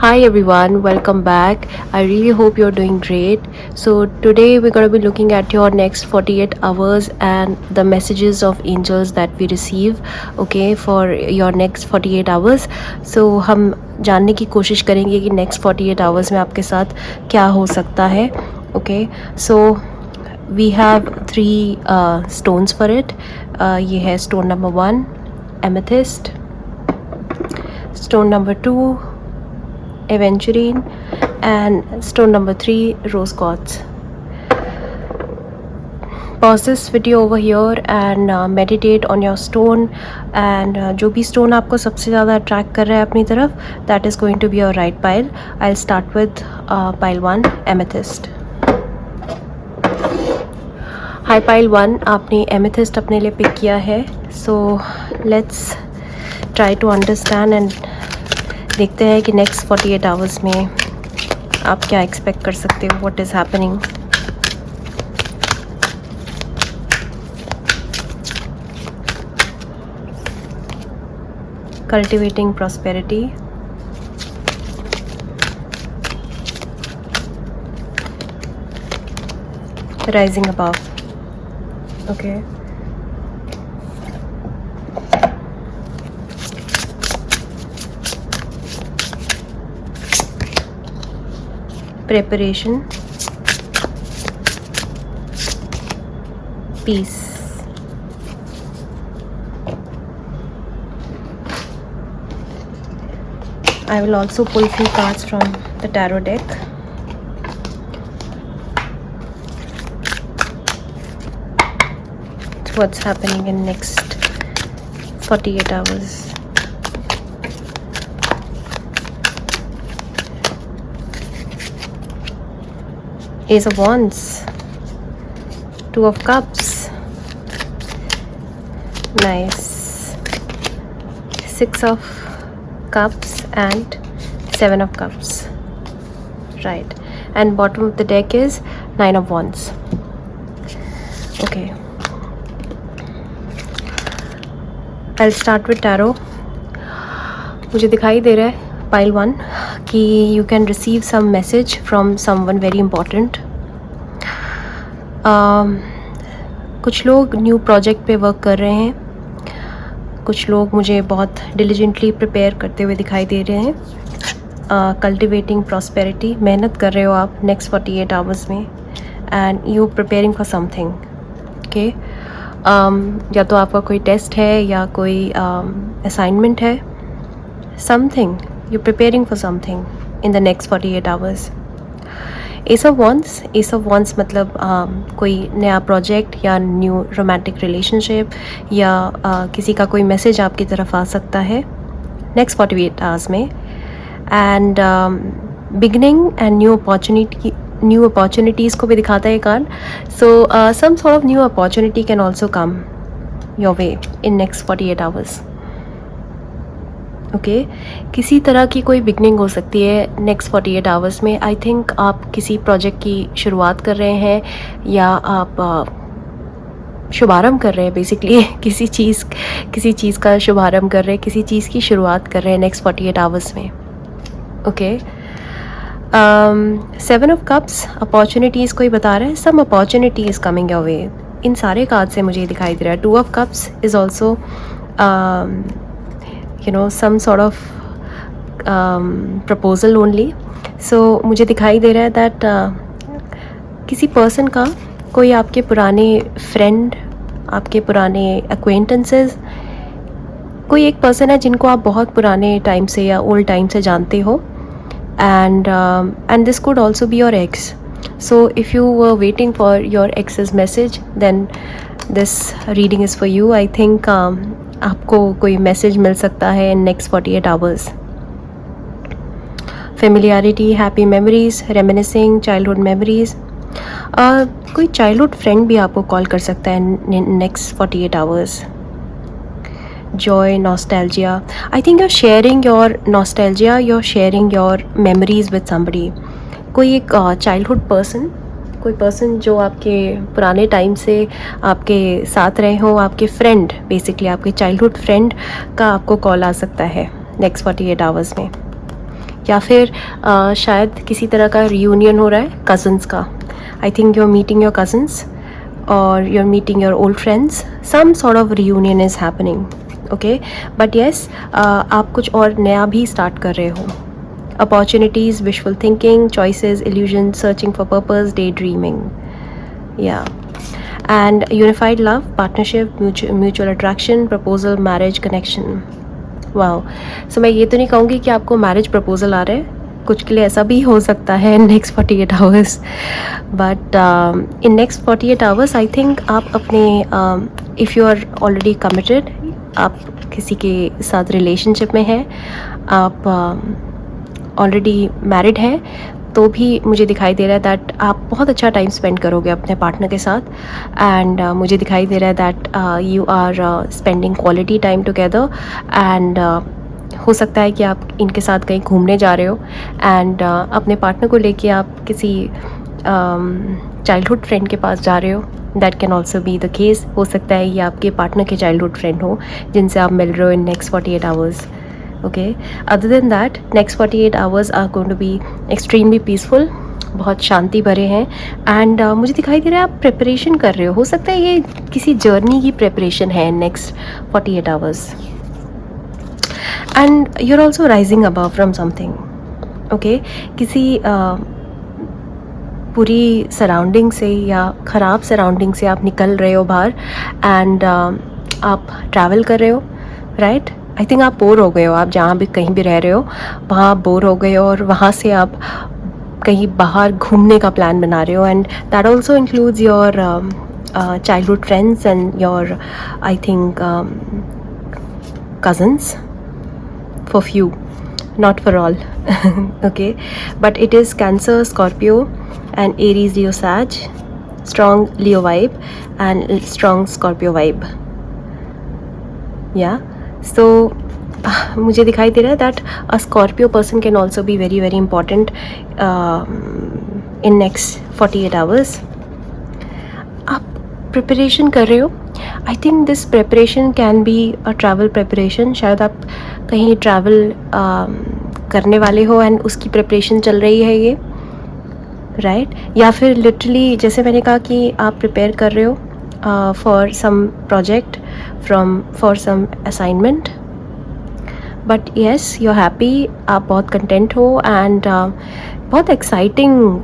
Hi everyone, welcome back. I really hope you're doing great. So, today we're going to be looking at your next 48 hours and the messages of angels that we receive, okay, for your next 48 hours. So, हम जानने की कोशिश करेंगे कि next 48 hours में आपके साथ क्या हो सकता है, okay. So, we have three stones for it. ये है stone number 1, amethyst. Stone number 2, aventurine, and stone number 3, rose quartz. Pause this video over here and meditate on your stone, and जो भी stone आपको सबसे ज़्यादा attract कर रहा है अपनी तरफ, that is going to be your right pile. I'll start with pile 1, amethyst. Hi pile 1, आपने amethyst अपने लिए pick किया है. So let's try to understand and देखते हैं कि नेक्स्ट 48 आवर्स में आप क्या एक्सपेक्ट कर सकते हो. What is happening. Cultivating prosperity, rising above. Okay, preparation, peace. I will also pull few cards from the tarot deck. What's happening in next 48 hours. Ace of Wands, Two of Cups, nice, Six of Cups and Seven of Cups, right, and bottom of the deck is Nine of Wands. Okay, I'll start with tarot. मुझे दिखाई दे रहा है pile 1 कि you can receive some message from someone very important. कुछ लोग new project पे work कर रहे हैं. कुछ लोग मुझे बहुत डिलिजेंटली प्रिपेयर करते हुए दिखाई दे रहे हैं. कल्टिवेटिंग प्रॉस्पेरिटी, मेहनत कर रहे हो आप नेक्स्ट 48 आवर्स में, and you preparing for something. Okay, या तो आपका कोई टेस्ट है या कोई असाइनमेंट है. Something, you're preparing for something in the next 48 hours. Ace of Wands मतलब कोई नया प्रोजेक्ट या न्यू रोमांटिक रिलेशनशिप या किसी का कोई मैसेज आपकी तरफ आ सकता है नेक्स्ट 48 आवर्स में. And beginning and new opportunities को भी दिखाता है ये card. So some sort of new opportunity can also come your way in next 48 hours. Okay, किसी तरह की कोई बिगनिंग हो सकती है नेक्स्ट 48 आवर्स में. आई थिंक आप किसी प्रोजेक्ट की शुरुआत कर रहे हैं या आप शुभारंभ कर रहे हैं. बेसिकली किसी चीज़ का शुभारंभ कर रहे हैं, किसी चीज़ की शुरुआत कर रहे हैं नेक्स्ट 48 आवर्स में. ओके, 7 ऑफ कप्स, अपॉर्चुनिटीज़ कोई बता रहा है. Some opportunity is coming your way. इन सारे कार्ड से मुझे दिखाई दे रहा है. 2 of cups is also some sort of proposal only. So मुझे दिखाई दे रहा है that किसी पर्सन का, कोई आपके पुराने फ्रेंड, आपके पुराने acquaintances, कोई एक पर्सन है जिनको आप बहुत पुराने टाइम से या ओल्ड टाइम से जानते हो. and this could also be your ex. So if you were waiting for your ex's message, then this reading is for you. I think आपको कोई मैसेज मिल सकता है in next 48 hours. Familiarity, happy memories, reminiscing, childhood memories. कोई childhood friend भी आपको call कर सकता है next 48 hours. Joy, nostalgia. I think you're sharing your nostalgia, you're sharing your memories with somebody. कोई एक चाइल्डहुड पर्सन, कोई पर्सन जो आपके पुराने टाइम से आपके साथ रहे हो, आपके फ्रेंड, बेसिकली आपके चाइल्डहुड फ्रेंड का आपको कॉल आ सकता है नेक्स्ट 48 आवर्स में. या फिर शायद किसी तरह का रियूनियन हो रहा है कज़न्स का. I think you are meeting your cousins or you're meeting your old friends. Some sort of reunion is happening. Okay, but yes, आप कुछ और नया भी start कर रहे हो. Opportunities, wishful thinking, choices, illusions, searching for purpose, daydreaming. Yeah. And unified love, partnership, mutual attraction, proposal, marriage, connection. Wow. So मैं ये तो नहीं कहूँगी कि आपको marriage proposal आ रहे हैं. कुछ के लिए ऐसा भी हो सकता है next 48 hours, but in next 48 hours I think आप अपने if you are already committed, आप किसी के साथ रिलेशनशिप में हैं, आप ऑलरेडी मैरिड हैं, तो भी मुझे दिखाई दे रहा है दैट आप बहुत अच्छा टाइम स्पेंड करोगे अपने पार्टनर के साथ. एंड मुझे दिखाई दे रहा है that you are spending quality time together. And हो सकता है कि आप इनके साथ कहीं घूमने जा रहे हो एंड अपने पार्टनर को लेके आप किसी चाइल्डहुड फ्रेंड के पास जा रहे हो. That can also be the case. हो सकता है ये आपके पार्टनर के चाइल्डहुड फ्रेंड हो जिनसे आप मिल रहे हो in next 48 hours. Okay, other than that next 48 hours are going to be extremely peaceful, बहुत शांति भरे हैं. एंड मुझे दिखाई दे रहा है आप प्रिपरेशन कर रहे हो सकता है ये किसी जर्नी की प्रिपरेशन है next 48 hours. And you're also rising above from something. Okay, किसी पूरी सराउंडिंग से या ख़राब सराउंडिंग से आप निकल रहे हो बाहर एंड आप ट्रैवल कर रहे हो, राइट. आई थिंक आप बोर हो गए हो, आप जहाँ भी कहीं भी रह रहे हो वहाँ बोर हो गए हो और वहाँ से आप कहीं बाहर घूमने का प्लान बना रहे हो. And that also includes your childhood friends and your I think cousins. For few, not for all. Okay, but it is Cancer, Scorpio and Aries, Leo, Sag, strong Leo vibe and strong Scorpio vibe. Yeah, so मुझे दिखाई दे रहा है that a Scorpio person can also be very very important in next 48 hours. आप preparation कर रहे हो. I think this preparation can be a travel preparation. शायद आप कहीं ट्रैवल करने वाले हो एंड उसकी प्रिपरेशन चल रही है ये, राइट. या फिर लिटरली जैसे मैंने कहा कि आप प्रिपेयर कर रहे हो for some project for some assignment. But yes, you are happy, आप बहुत कंटेंट हो एंड बहुत एक्साइटिंग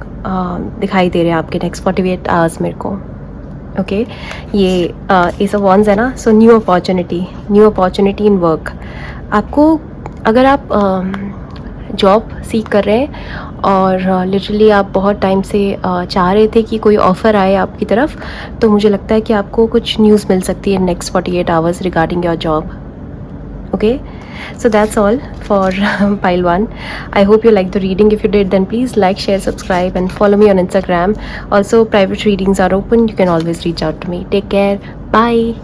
दिखाई दे रहे हैं आपके नेक्स्ट 48 आवर्स मेरे को. ओके, ये एस ऑफ वॉन्ड्स है ना. So new opportunity in work. आपको अगर आप जॉब सीख कर रहे हैं और लिटरली आप बहुत टाइम से चाह रहे थे कि कोई ऑफ़र आए आपकी तरफ, तो मुझे लगता है कि आपको कुछ न्यूज़ मिल सकती है next 48 hours regarding your job. Okay, so that's all for pile 1. I hope you liked the reading. If you did, then please like, share, subscribe and follow me on Instagram. Also, private readings are open. You can always reach out to me. Take care. Bye.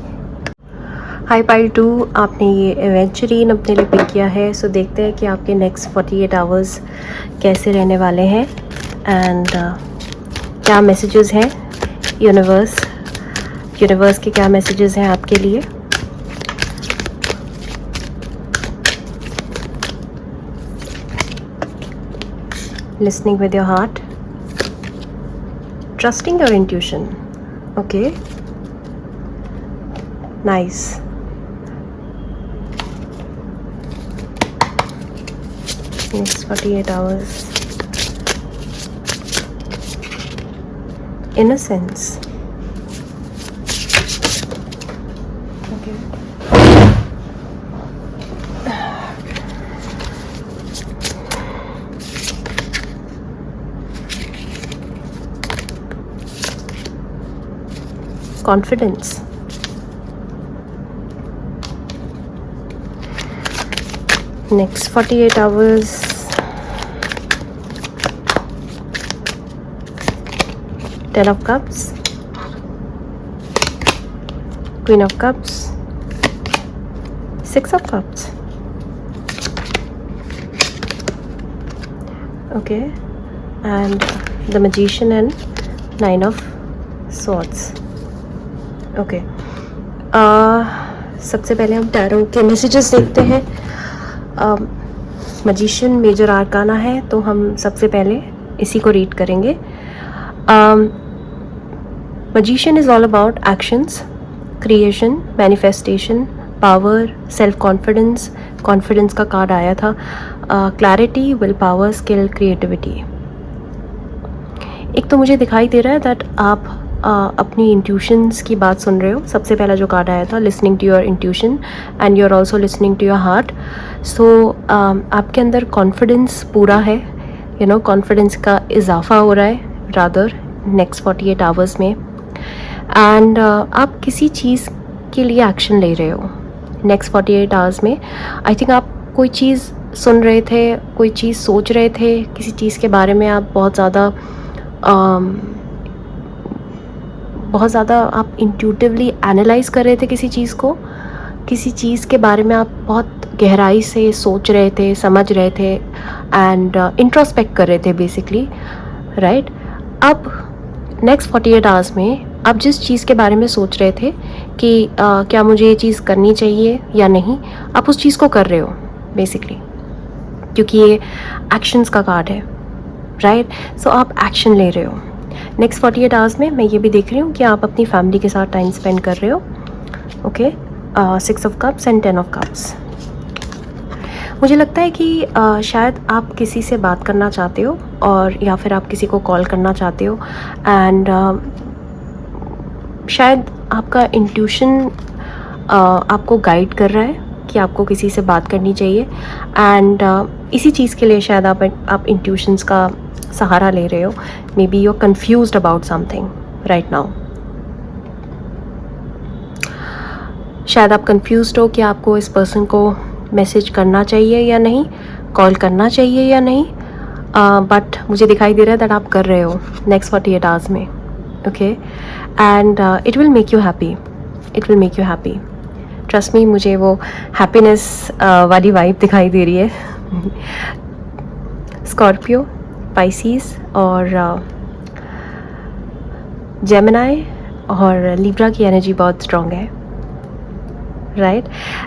Hi pile 2, आपने ये एवेंचुरीन अपने लिए pick किया है. सो देखते हैं कि आपके नेक्स्ट 48 आवर्स कैसे रहने वाले हैं एंड क्या मैसेजेस हैं यूनिवर्स के क्या मैसेजेस हैं आपके लिए. Listening with your heart, trusting your intuition. Okay, nice. Next 48 hours. Innocence. Okay. Confidence. Next 48 hours. Ten of Cups, Queen of Cups, Six of Cups. Okay, and the Magician and Nine of Swords. Okay, सबसे पहले हम tarot के messages देखते हैं. Magician major आर्काना है, तो हम सबसे पहले इसी को रीड करेंगे. Magician is all about actions, creation, manifestation, power, self confidence. Confidence का कार्ड आया था. Clarity, will power, skill, creativity. एक तो मुझे दिखाई दे रहा है दैट आप अपनी इंट्यूशंस की बात सुन रहे हो. सबसे पहला जो कार्ड आया था, listening to your intuition and you are also listening to your heart. So आपके अंदर कॉन्फिडेंस पूरा है. यू नो, कॉन्फिडेंस का इजाफा हो रहा है रादर नेक्स्ट 48 आवर्स में. एंड आप किसी चीज़ के लिए एक्शन ले रहे हो नेक्स्ट 48 आवर्स में. आई थिंक आप कोई चीज़ सुन रहे थे, कोई चीज़ सोच रहे थे, किसी चीज़ के बारे में आप बहुत ज़्यादा आप इंट्यूटिवली एनालाइज कर रहे थे किसी चीज़ को. किसी चीज़ के बारे में आप बहुत गहराई से सोच रहे थे, समझ रहे थे एंड इंट्रोस्पेक्ट कर रहे थे बेसिकली, राइट. अब नेक्स्ट 48 आवर्स में आप जिस चीज़ के बारे में सोच रहे थे कि क्या मुझे ये चीज़ करनी चाहिए या नहीं, आप उस चीज़ को कर रहे हो बेसिकली, क्योंकि ये एक्शंस का कार्ड है, राइट. सो आप एक्शन ले रहे हो नेक्स्ट 48 आवर्स में. मैं ये भी देख रही हूँ कि आप अपनी फैमिली के साथ टाइम स्पेंड कर रहे हो. Okay, 6 of cups and 10 of cups. मुझे लगता है कि शायद आप किसी से बात करना चाहते हो, और या फिर आप किसी को कॉल करना चाहते हो. एंड शायद आपका इंट्यूशन आपको गाइड कर रहा है कि आपको किसी से बात करनी चाहिए. एंड इसी चीज़ के लिए शायद आप इंट्यूशंस का सहारा ले रहे हो. Maybe you are confused about something right now. शायद आप कन्फ्यूज्ड हो कि आपको इस पर्सन को मैसेज करना चाहिए या नहीं, कॉल करना चाहिए या नहीं. बट मुझे दिखाई दे रहा है दैट आप कर रहे हो नेक्स्ट 48 आवर्स में. Okay, and it will make you happy. It will make you happy. Trust me, मुझे वो हैप्पीनेस वाली वाइब दिखाई दे रही है. स्कॉर्पियो, पाइसीस और जेमिनाई और लिब्रा की एनर्जी बहुत स्ट्रॉन्ग है, राइट.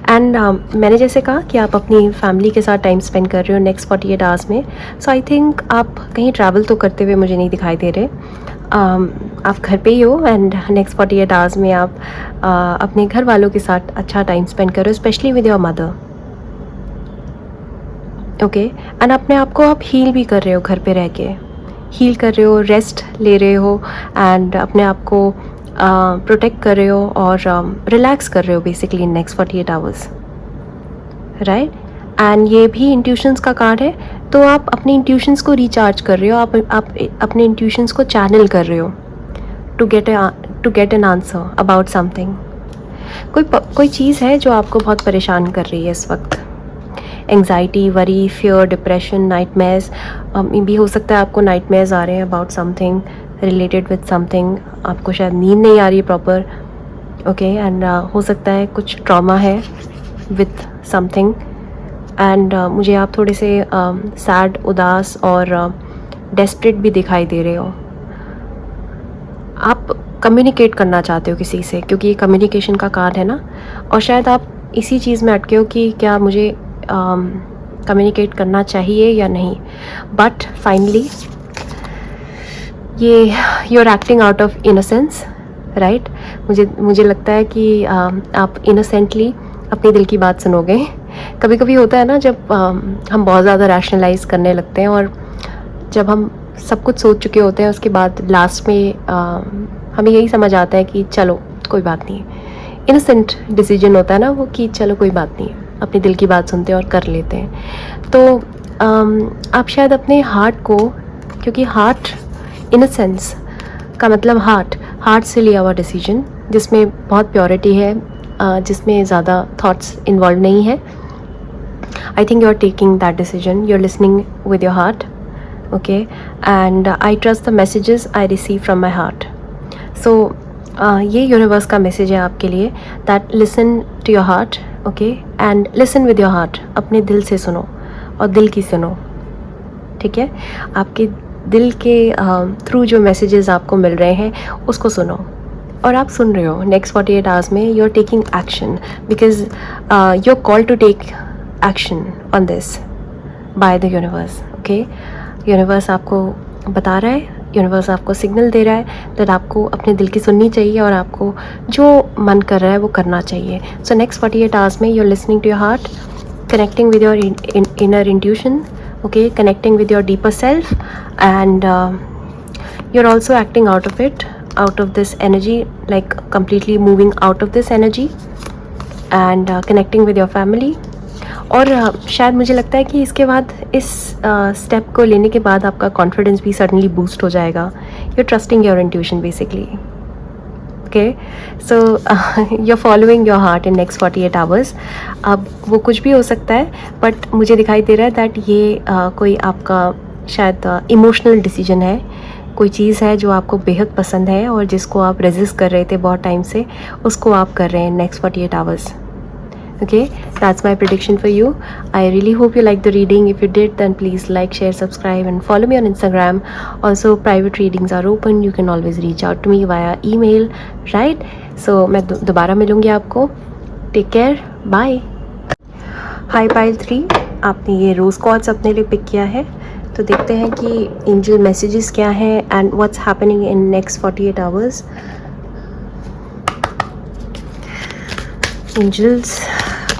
एंड मैंने जैसे कहा कि आप अपनी फैमिली के साथ टाइम स्पेंड कर रहे हो नेक्स्ट 48 आवर्स में. सो आई थिंक आप कहीं ट्रैवल तो करते हुए मुझे नहीं दिखाई दे रहे. आप घर पे ही हो एंड नेक्स्ट 48 आवर्स में आप अपने घर वालों के साथ अच्छा टाइम स्पेंड कर रहे हो, specially with your mother. Okay, and अपने आप को आप हील भी कर रहे हो, घर पे रह के हील कर रहे हो, रेस्ट ले रहे हो एंड अपने आप को प्रोटेक्ट कर रहे हो और रिलैक्स कर रहे हो basically next 48 hours, right. And ये भी इंट्यूशंस का कार्ड है, तो आप अपने इंट्यूशंस को रिचार्ज कर रहे हो. आप अपने इंट्यूशंस को चैनल कर रहे हो to get an answer about something. कोई चीज़ है जो आपको बहुत परेशान कर रही है इस वक्त. Anxiety, worry, fear, depression, nightmares भी हो सकता है. आपको नाइटमेयर्स आ रहे हैं about something related with something. आपको शायद नींद नहीं आ रही है प्रॉपर. ओके, एंड हो सकता है कुछ ट्रॉमा है विद समथिंग. एंड मुझे आप थोड़े से सैड, उदास और डेस्परेट भी दिखाई दे रहे हो. आप कम्युनिकेट करना चाहते हो किसी से, क्योंकि ये कम्युनिकेशन का कार्ड है ना. और शायद आप इसी चीज़ में अटके हो कि क्या मुझे कम्युनिकेट करना चाहिए या नहीं. बट फाइनली ये you are acting out of innocence, right. मुझे लगता है कि आप इनोसेंटली अपने दिल की बात सुनोगे. कभी कभी होता है ना, जब हम बहुत ज़्यादा रैशनलाइज करने लगते हैं और जब हम सब कुछ सोच चुके होते हैं, उसके बाद लास्ट में हमें यही समझ आता है कि चलो कोई बात नहीं. इनोसेंट डिसीजन होता है ना वो, कि चलो कोई बात नहीं, अपने दिल की बात सुनते हैं और कर लेते हैं. तो आप शायद अपने हार्ट को, क्योंकि हार्ट इनोसेंस का मतलब हार्ट से लिया हुआ डिसीजन, जिसमें बहुत प्योरिटी है, जिसमें ज़्यादा थॉट्स इन्वॉल्व नहीं है. I think you are taking that decision, you are listening with your heart. Okay, and I trust the messages I receive from my heart. So ये यूनिवर्स का मैसेज है आपके लिए, that listen to your heart. Okay, and listen with your heart. अपने दिल से सुनो और दिल की सुनो, ठीक है. आपके दिल के थ्रू जो मैसेजेस आपको मिल रहे हैं उसको सुनो. और आप सुन रहे हो नेक्स्ट 48 आवर्स में you are taking action, because you are called to take action on this, by the universe. Okay, universe आपको बता रहा है, यूनिवर्स आपको सिग्नल दे रहा है दैट आपको अपने दिल की सुननी चाहिए और आपको जो मन कर रहा है वो करना चाहिए. सो नेक्स्ट 48 आवर्स में you are listening to your heart, connecting with your inner intuition, okay, connecting with your deeper self, and you're also acting out of it, out of this energy, like completely moving out of this energy and connecting with your family. और शायद मुझे लगता है कि इसके बाद इस step को लेने के बाद आपका कॉन्फिडेंस भी सडनली बूस्ट हो जाएगा. you're trusting your intuition basically. Okay, so you're following your heart in next 48 hours. अब वो कुछ भी हो सकता है, बट मुझे दिखाई दे रहा है दैट ये कोई आपका शायद इमोशनल डिसीजन है, कोई चीज़ है जो आपको बेहद पसंद है और जिसको आप रेजिस्ट कर रहे थे बहुत टाइम से, उसको आप कर रहे हैं next 48 hours. Okay, that's my prediction for you. I really hope you liked the reading. If you did, then please like, share, subscribe and follow me on Instagram. Also, private readings are open. You can always reach out to me via email, right? So मैं दोबारा मिलूँगी आपको. Take care. Bye. Hi Pile 3, आपने ये रोज़ chords अपने लिए pick किया है, तो देखते हैं कि एंजल मैसेजेस क्या हैं and what's happening in next 48 hours. Angels,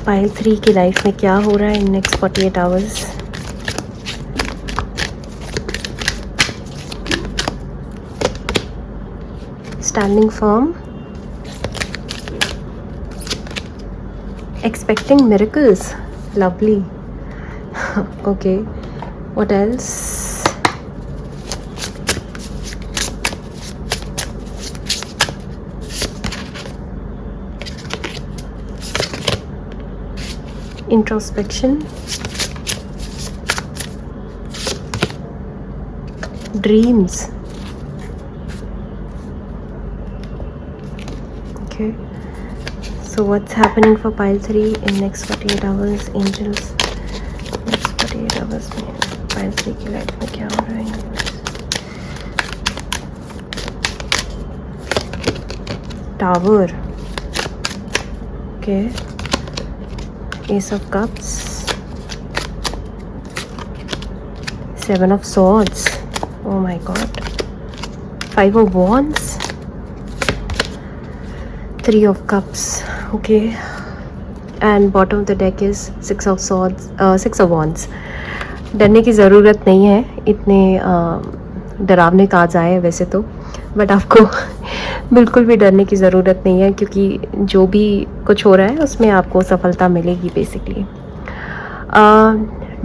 pile 3 की लाइफ में क्या हो रहा है in next 48 hours. Standing firm, expecting miracles, lovely. Okay, what else. introspection, dreams. Okay, so what's happening for pile 3 in next 48 hours, angels? Next 48 hours में pile 3 की life में क्या हो रहा है? Tower. Okay, Ace of Cups, 7 of Swords, oh my god, 5 of Wands, 3 of Cups, okay, and bottom of the deck is 6 of Swords, 6 of Wands. डरने की ज़रूरत नहीं है, इतने डरावने कार्ड्स आए वैसे तो, बट आपको बिल्कुल भी डरने की ज़रूरत नहीं है, क्योंकि जो भी कुछ हो रहा है उसमें आपको सफलता मिलेगी बेसिकली.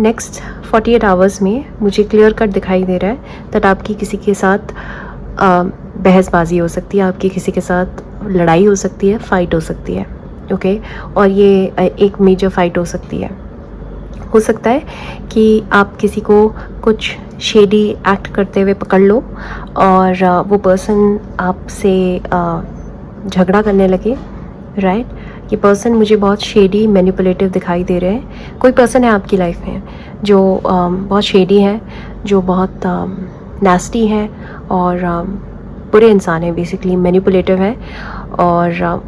नेक्स्ट 48 आवर्स में मुझे क्लियर कट दिखाई दे रहा है दैट आपकी किसी के साथ बहसबाजी हो सकती है, आपकी किसी के साथ लड़ाई हो सकती है, फ़ाइट हो सकती है. ओके, और ये एक मेजर फाइट हो सकती है. हो सकता है कि आप किसी को कुछ शेडी एक्ट करते हुए पकड़ लो और वो पर्सन आपसे झगड़ा करने लगे, राइट. ये पर्सन मुझे बहुत शेडी मैनिपुलेटिव दिखाई दे रहे हैं. कोई पर्सन है आपकी लाइफ में जो बहुत शेडी है, जो बहुत नास्टी है और बुरे इंसान है, बेसिकली मैनिपुलेटिव है. और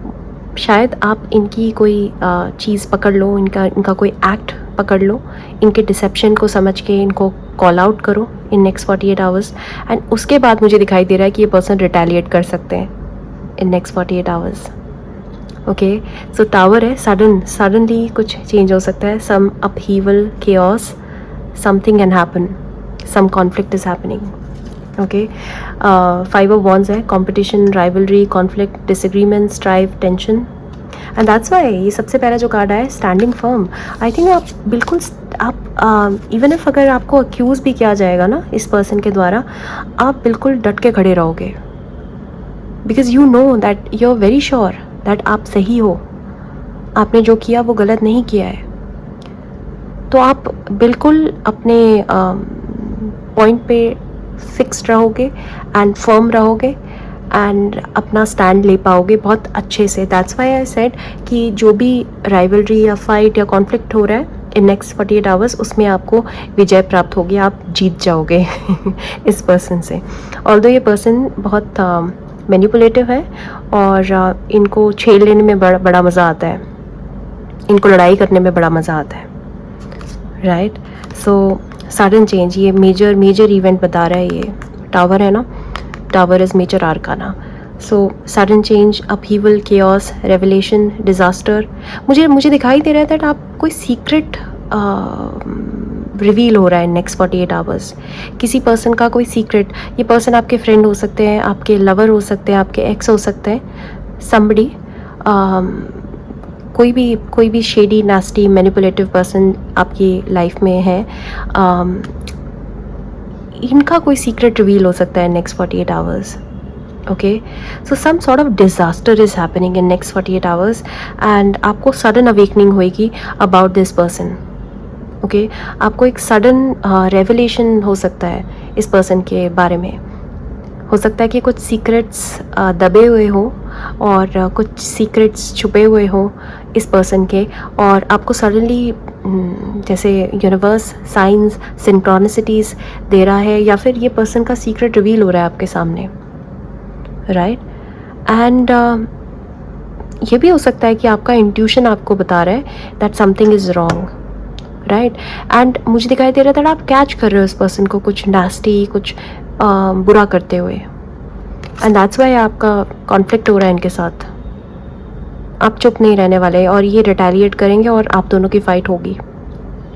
शायद आप इनकी कोई चीज़ पकड़ लो, इनका कोई एक्ट पकड़ लो, इनके डिसेप्शन को समझ के इनको कॉल आउट करो इन नेक्स्ट 48 आवर्स. एंड उसके बाद मुझे दिखाई दे रहा है कि ये पर्सन रिटेलिएट कर सकते हैं in next 48 hours. Okay, so tower है, सडनली कुछ चेंज हो सकता है. Some upheaval, chaos, something can happen, some conflict is happening. Okay, 5 of wands है, competition, rivalry, conflict, disagreement, strive, tension. And that's why ये सबसे पहला जो कार्ड है, स्टैंडिंग फर्म. आई थिंक आप बिल्कुल, आप इवन इफ अगर आपको अक्यूज़ भी किया जाएगा ना इस पर्सन के द्वारा, आप बिल्कुल डट के खड़े रहोगे, because you know that you are very sure that आप सही हो, आपने जो किया वो गलत नहीं किया है. तो आप बिल्कुल अपने पॉइंट पे फिक्स्ड रहोगे एंड फर्म रहोगे एंड अपना स्टैंड ले पाओगे बहुत अच्छे से. दैट्स वाई आई सेड कि जो भी राइवलरी या फाइट या कॉन्फ्लिक्ट हो रहा है इन नेक्स्ट 48 आवर्स, उसमें आपको विजय प्राप्त होगी, आप जीत जाओगे इस पर्सन से. ऑल्दो ये पर्सन बहुत मैनिपुलेटिव है और इनको छेड़ लेने में बड़ा मज़ा आता है, इनको लड़ाई करने में बड़ा मज़ा आता है, राइट. सो सडन चेंज, ये मेजर इवेंट बता रहा है। ये टावर है ना, tower is major arcana. So sudden change, upheaval, chaos, revelation, disaster. मुझे दिखाई दे रहा है दैट आप कोई सीक्रेट रिवील हो रहा है नेक्स्ट 48 आवर्स। किसी पर्सन का कोई सीक्रेट, ये पर्सन आपके फ्रेंड हो सकते हैं, आपके लवर हो सकते हैं, आपके एक्स हो सकते हैं, समबडी, कोई भी शेडी, नास्टी, मैनिपुलेटिव पर्सन आपकी लाइफ में है। इनका कोई सीक्रेट रिवील हो सकता है next 48 hours. Okay, so some sort of disaster is happening in next 48 hours and आपको सडन अवेकनिंग होएगी अबाउट दिस पर्सन। ओके, आपको एक सडन रेवलेशन हो सकता है इस पर्सन के बारे में। हो सकता है कि कुछ सीक्रेट्स दबे हुए हों और कुछ सीक्रेट्स छुपे हुए हों इस पर्सन के, और आपको सडनली जैसे यूनिवर्स साइंस सिंक्रोनिसिटीज़ दे रहा है, या फिर ये पर्सन का सीक्रेट रिवील हो रहा है आपके सामने, राइट। एंड ये भी हो सकता है कि आपका इंट्यूशन आपको बता रहा है that something is wrong, right. And मुझे दिखाई दे रहा था आप कैच कर रहे हो इस पर्सन को कुछ नास्टी, कुछ बुरा करते हुए, एंड दैट्स वाई आपका कॉन्फ्लिक्ट हो रहा है इनके साथ। आप चुप नहीं रहने वाले और ये रिटेलिएट करेंगे और आप दोनों की फ़ाइट होगी।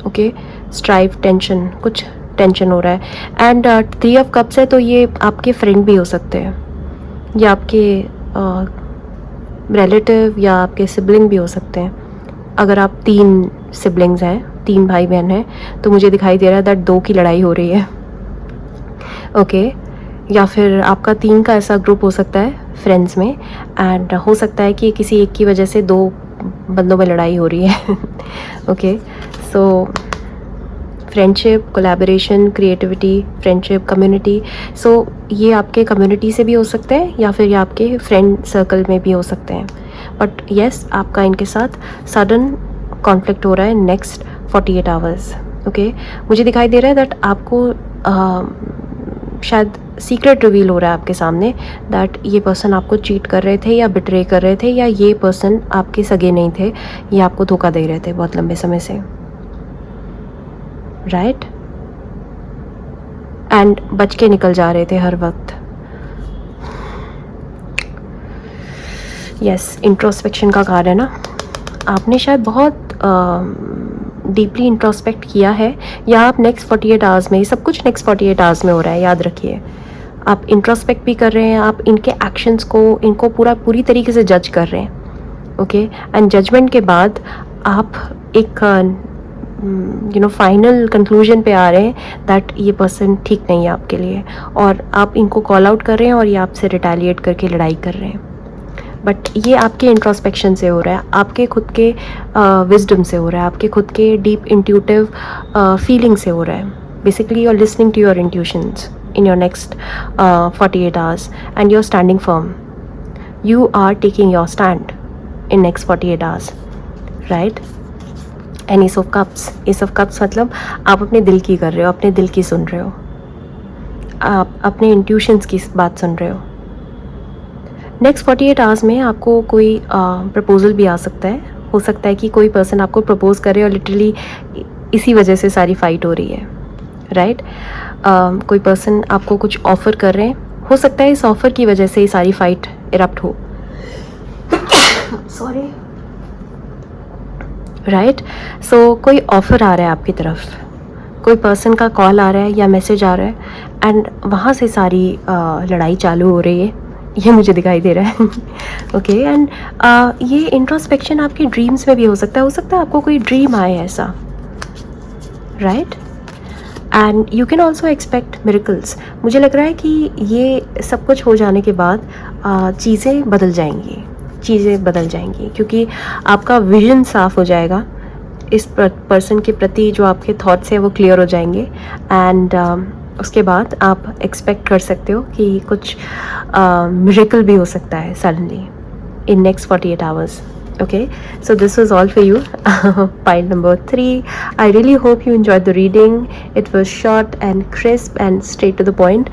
ओके, स्ट्राइव, टेंशन, कुछ टेंशन हो रहा है। एंड 3 ऑफ कप्स है, तो ये आपके फ्रेंड भी हो सकते हैं, या आपके रिलेटिव, या आपके सिबलिंग भी हो सकते हैं। अगर आप 3 सिबलिंग्स हैं, 3 भाई बहन हैं, तो मुझे दिखाई दे रहा है दैट 2 की लड़ाई हो रही है। ओके, या फिर आपका 3 का ऐसा ग्रुप हो सकता है फ्रेंड्स में, एंड हो सकता है कि किसी एक की वजह से 2 बंदों में लड़ाई हो रही है। Okay, so friendship, collaboration, creativity, friendship, community. So ये आपके कम्युनिटी से भी हो सकते हैं या फिर ये आपके फ्रेंड सर्कल में भी हो सकते हैं। बट येस, आपका इनके साथ सडन कॉन्फ्लिक्ट हो रहा है नेक्स्ट 48 आवर्स। ओके, मुझे दिखाई दे रहा है दैट आपको शायद सीक्रेट रिवील हो रहा है आपके सामने दैट ये पर्सन आपको चीट कर रहे थे, या बिट्रे कर रहे थे, या ये पर्सन आपके सगे नहीं थे, ये आपको धोखा दे रहे थे बहुत लंबे समय से, राइट। एंड बच के निकल जा रहे थे हर वक्त। यस, इंट्रोस्पेक्शन का कार्य है ना, आपने शायद बहुत डीपली इंट्रोस्पेक्ट किया है, या आप नेक्स्ट 48 आवर्स में, सब कुछ नेक्स्ट 48 आवर्स में हो रहा है, याद रखिए। आप इंट्रोस्पेक्ट भी कर रहे हैं, आप इनके एक्शंस को, इनको पूरी तरीके से जज कर रहे हैं। ओके, एंड जजमेंट के बाद आप एक फाइनल कंक्लूजन पे आ रहे हैं दैट ये पर्सन ठीक नहीं है आपके लिए, और आप इनको कॉल आउट कर रहे हैं और ये आपसे रिटेलिएट करके लड़ाई कर रहे हैं। बट ये आपके इंट्रोस्पेक्शन से हो रहा है, आपके खुद के विजडम से हो रहा है, आपके खुद के डीप इंट्यूटिव फीलिंग से हो रहा है। Basically you are listening to your intuitions in your next 48 hours and you're standing firm. You are taking your stand in next 48 hours, right? And Ace of Cups मतलब आप अपने दिल की कर रहे हो, अपने दिल की सुन रहे हो, आप अपने इंट्यूशंस की बात सुन रहे हो। नेक्स्ट 48 आवर्स में आपको कोई प्रपोजल भी आ सकता है। हो सकता है कि कोई पर्सन आपको प्रपोज करे और लिटरली इसी वजह से सारी फाइट हो रही है, राइट। कोई पर्सन आपको कुछ ऑफ़र कर रहे हैं, हो सकता है इस ऑफ़र की वजह से ही सारी फाइट इरप्ट हो, सॉरी, राइट। सो कोई ऑफ़र आ रहा है आपकी तरफ, कोई पर्सन का कॉल आ रहा है या मैसेज आ रहा है, एंड वहाँ से सारी लड़ाई चालू हो रही है, ये मुझे दिखाई दे रहा है। ओके, एंड ये इंट्रोस्पेक्शन आपके ड्रीम्स में भी हो सकता है आपको कोई ड्रीम आए ऐसा, right. And you can also expect miracles. मुझे लग रहा है कि ये सब कुछ हो जाने के बाद चीज़ें बदल जाएंगी, क्योंकि आपका विजन साफ हो जाएगा, इस पर्सन के प्रति जो आपके थॉट्स हैं वो क्लियर हो जाएंगे, एंड उसके बाद आप एक्सपेक्ट कर सकते हो कि कुछ मिरेकल भी हो सकता है suddenly in next 48 hours. Okay, so this was all for you. Pile number 3. I really hope you enjoyed the reading. It was short and crisp and straight to the point.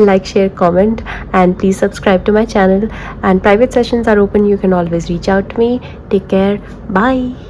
Like, share, comment, and please subscribe to my channel. And private sessions are open. You can always reach out to me. Take care. Bye.